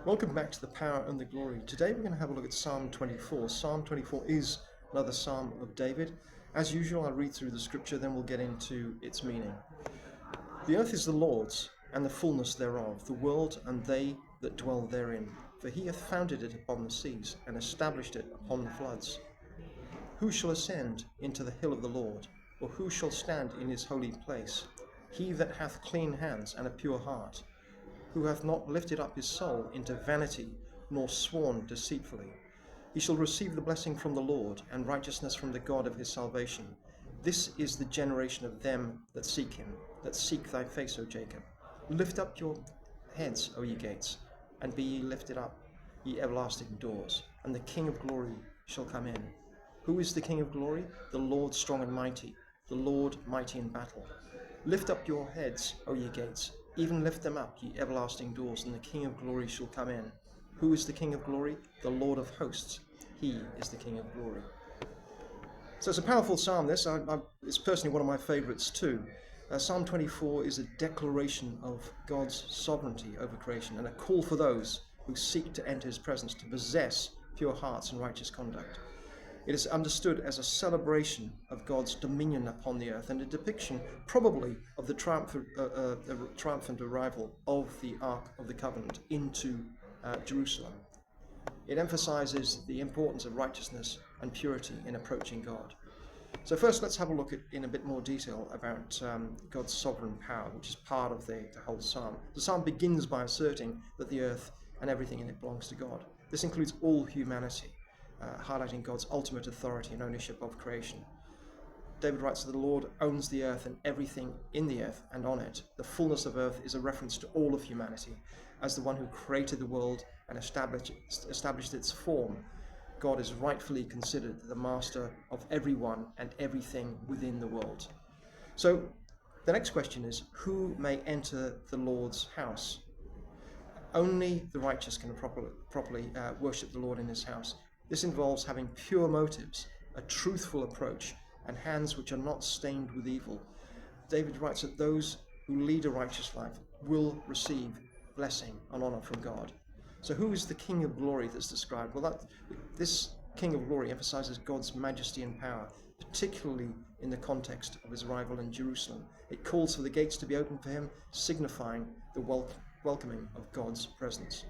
Welcome back to the Power and the Glory. Today we're going to have a look at Psalm 24. Psalm 24 is another Psalm of David. As usual, I'll read through the scripture, then we'll get into its meaning. The earth is the Lord's, and the fullness thereof, the world and they that dwell therein. For he hath founded it upon the seas, and established it upon the floods. Who shall ascend into the hill of the Lord, or who shall stand in his holy place? He that hath clean hands and a pure heart, who hath not lifted up his soul into vanity, nor sworn deceitfully. He shall receive the blessing from the Lord, and righteousness from the God of his salvation. This is the generation of them that seek him, that seek thy face, O Jacob. Lift up your heads, O ye gates, and be ye lifted up, ye everlasting doors, and the King of glory shall come in. Who is the King of glory? The Lord strong and mighty, the Lord mighty in battle. Lift up your heads, O ye gates, even lift them up, ye everlasting doors, and the King of glory shall come in. Who is the King of glory? The Lord of hosts. He is the King of glory. So it's a powerful psalm, this. It's personally one of my favourites too. Psalm 24 is a declaration of God's sovereignty over creation, and a call for those who seek to enter his presence to possess pure hearts and righteous conduct. It is understood as a celebration of God's dominion upon the earth, and a depiction probably of the triumphant arrival of the Ark of the Covenant into Jerusalem. It emphasizes the importance of righteousness and purity in approaching God. So first, let's have a look in a bit more detail about God's sovereign power, which is part of the whole psalm. The psalm begins by asserting that the earth and everything in it belongs to God. This includes all humanity, highlighting God's ultimate authority and ownership of creation. David writes that the Lord owns the earth and everything in the earth and on it. The fullness of earth is a reference to all of humanity. As the one who created the world and established its form, God is rightfully considered the master of everyone and everything within the world. So the next question is, who may enter the Lord's house? Only the righteous can properly worship the Lord in his house. This involves having pure motives, a truthful approach, and hands which are not stained with evil. David writes that those who lead a righteous life will receive blessing and honor from God. So who is the King of glory that's described? Well, this King of glory emphasizes God's majesty and power, particularly in the context of his arrival in Jerusalem. It calls for the gates to be opened for him, signifying the welcoming of God's presence.